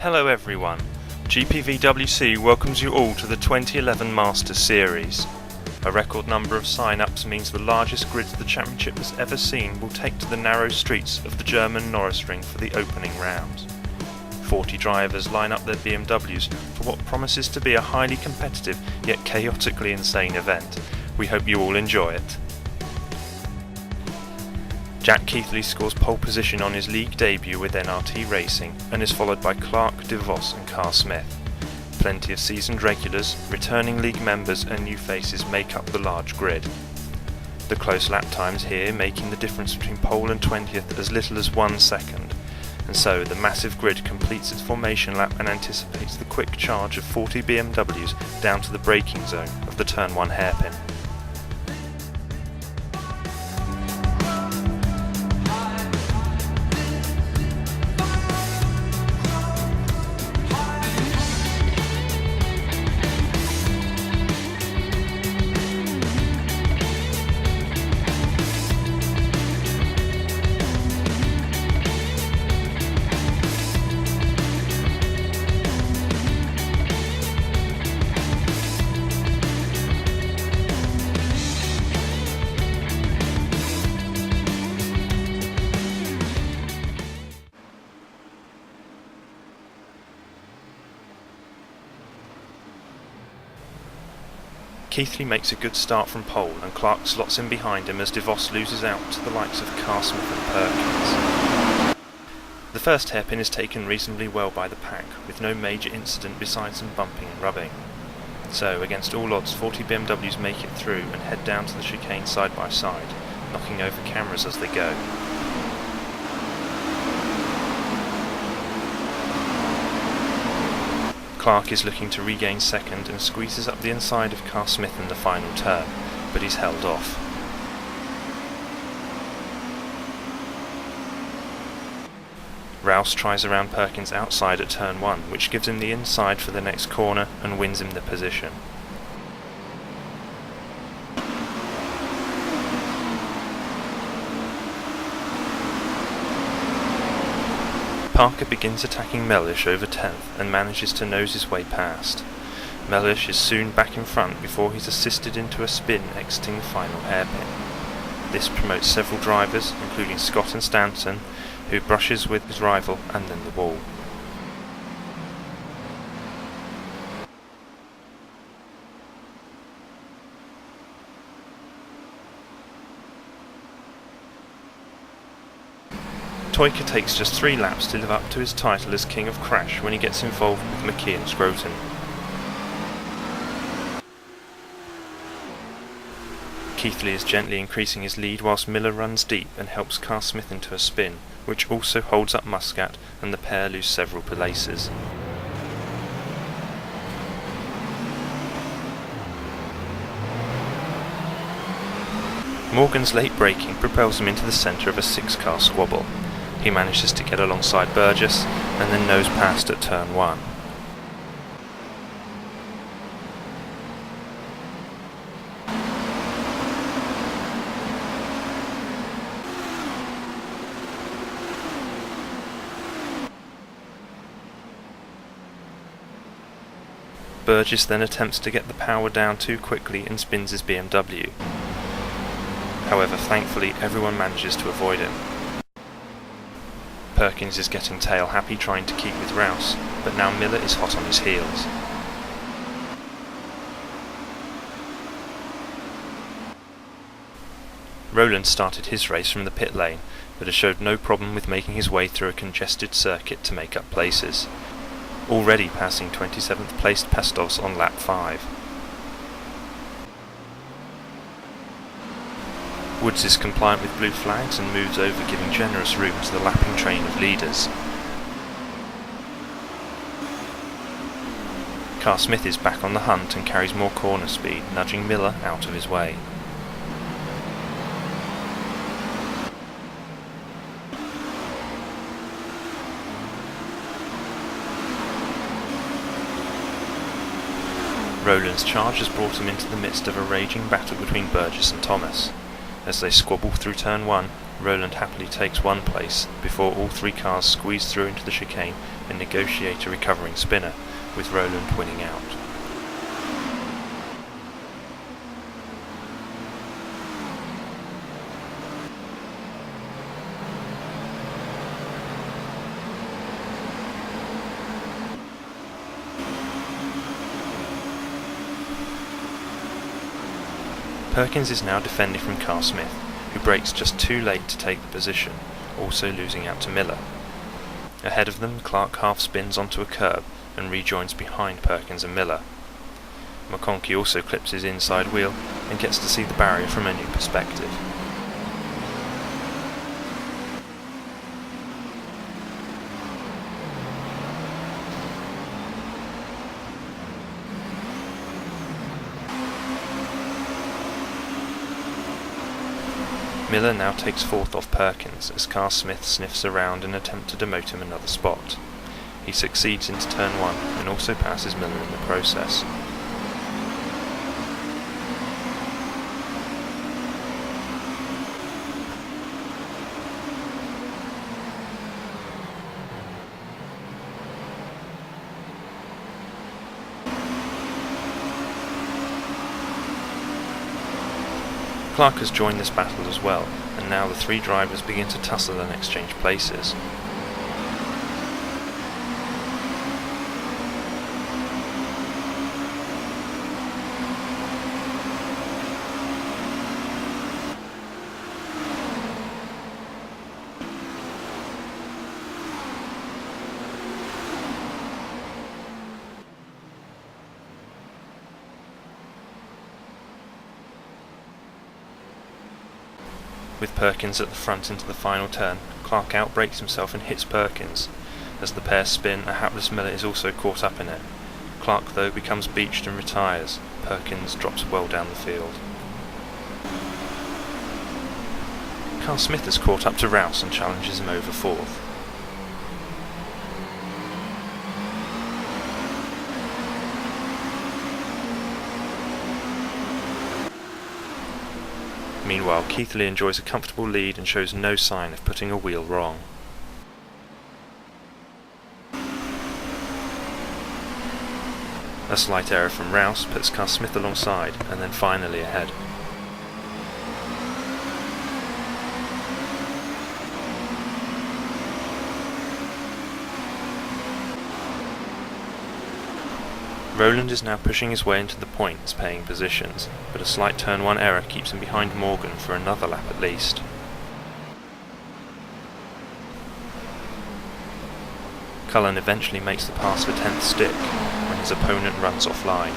Hello everyone, GPVWC welcomes you all to the 2011 Masters Series. A record number of sign-ups means the largest grid the championship has ever seen will take to the narrow streets of the German Norisring for the opening round. 40 drivers line up their BMWs for what promises to be a highly competitive yet chaotically insane event. We hope you all enjoy it. Jack Keithley scores pole position on his league debut with NRT Racing and is followed by Clark, De Vos and Carl Smith. Plenty of seasoned regulars, returning league members and new faces make up the large grid. The close lap times here making the difference between pole and 20th as little as 1 second, and so the massive grid completes its formation lap and anticipates the quick charge of 40 BMWs down to the braking zone of the turn 1 hairpin. Keithley makes a good start from pole and Clark slots in behind him as De Vos loses out to the likes of Carl Smith and Perkins. The first hairpin is taken reasonably well by the pack, with no major incident besides some bumping and rubbing. So, against all odds, 40 BMWs make it through and head down to the chicane side by side, knocking over cameras as they go. Clark is looking to regain second and squeezes up the inside of Carl Smith in the final turn, but he's held off. Rouse tries around Perkins outside at turn 1, which gives him the inside for the next corner and wins him the position. Parker begins attacking Mellish over 10th and manages to nose his way past. Mellish is soon back in front before he's assisted into a spin exiting the final hairpin. This promotes several drivers, including Scott and Stanton, who brushes with his rival and then the wall. Toyka takes just 3 laps to live up to his title as King of Crash when he gets involved with McKee and Scroton. Keithley is gently increasing his lead whilst Miller runs deep and helps Carl Smith into a spin, which also holds up Muscat and the pair lose several places. Morgan's late braking propels him into the centre of a 6-car squabble. He manages to get alongside Burgess and then nose past at turn 1. Burgess then attempts to get the power down too quickly and spins his BMW. However, thankfully everyone manages to avoid him. Perkins is getting tail happy trying to keep with Rouse, but now Miller is hot on his heels. Rowland started his race from the pit lane, but has showed no problem with making his way through a congested circuit to make up places, already passing 27th placed Pestovs on lap 5. Woods is compliant with blue flags and moves over, giving generous room to the lapping train of leaders. Carl Smith is back on the hunt and carries more corner speed, nudging Miller out of his way. Rowland's charge has brought him into the midst of a raging battle between Burgess and Thomas. As they squabble through turn 1, Rowland happily takes one place before all three cars squeeze through into the chicane and negotiate a recovering spinner, with Rowland winning out. Perkins is now defending from Carl Smith, who brakes just too late to take the position, also losing out to Miller. Ahead of them, Clark half spins onto a curb and rejoins behind Perkins and Miller. McConkey also clips his inside wheel and gets to see the barrier from a new perspective. Miller now takes fourth off Perkins as Carl Smith sniffs around in an attempt to demote him another spot. He succeeds into turn 1 and also passes Miller in the process. Clark has joined this battle as well, and now the three drivers begin to tussle and exchange places. With Perkins at the front into the final turn, Clark outbrakes himself and hits Perkins. As the pair spin, a hapless Miller is also caught up in it. Clark, though, becomes beached and retires. Perkins drops well down the field. Carl Smith is caught up to Rouse and challenges him over fourth. Meanwhile, Keithley enjoys a comfortable lead and shows no sign of putting a wheel wrong. A slight error from Rouse puts Carl Smith alongside and then finally ahead. Rowland is now pushing his way into the points, paying positions, but a slight turn 1 error keeps him behind Morgan for another lap at least. Cullen eventually makes the pass for 10th stick when his opponent runs offline.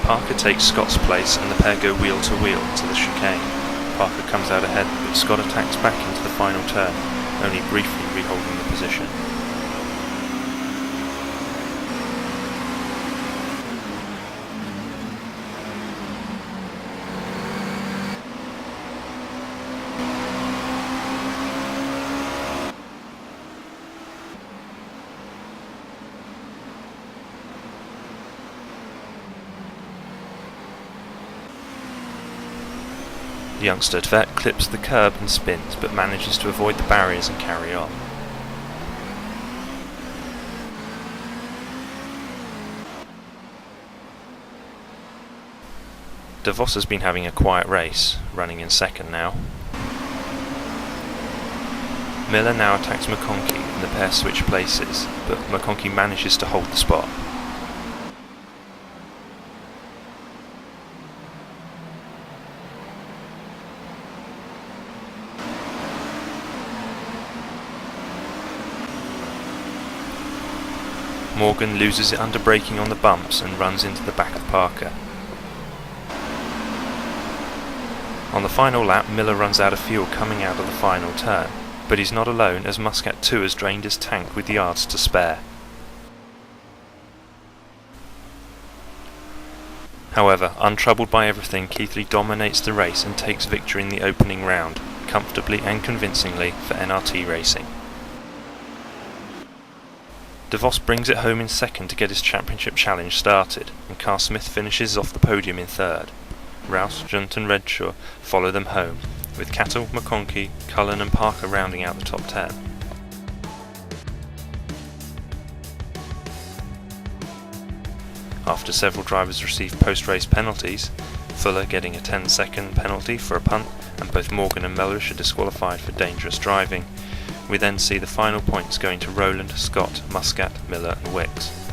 Parker takes Scott's place and the pair go wheel to wheel into the chicane. Parker comes out ahead, but Scott attacks back into the final turn, only briefly reholding the position. The youngster vet clips the curb and spins, but manages to avoid the barriers and carry on. DeVos has been having a quiet race, running in second now. Miller now attacks McConkey and the pair switch places, but McConkey manages to hold the spot. Morgan loses it under braking on the bumps and runs into the back of Parker. On the final lap, Miller runs out of fuel coming out of the final turn, but he's not alone as Muscat 2 has drained his tank with yards to spare. However, untroubled by everything, Keithley dominates the race and takes victory in the opening round, comfortably and convincingly for NRT Racing. De Vos brings it home in second to get his championship challenge started, and Carl Smith finishes off the podium in third. Rouse, Junt and Redshaw follow them home, with Cattle, McConkey, Cullen and Parker rounding out the top 10. After several drivers received post-race penalties, Fuller getting a 10-second penalty for a punt, and both Morgan and Mellish are disqualified for dangerous driving, we then see the final points going to Rowland, Scott, Muscat, Miller and Wicks.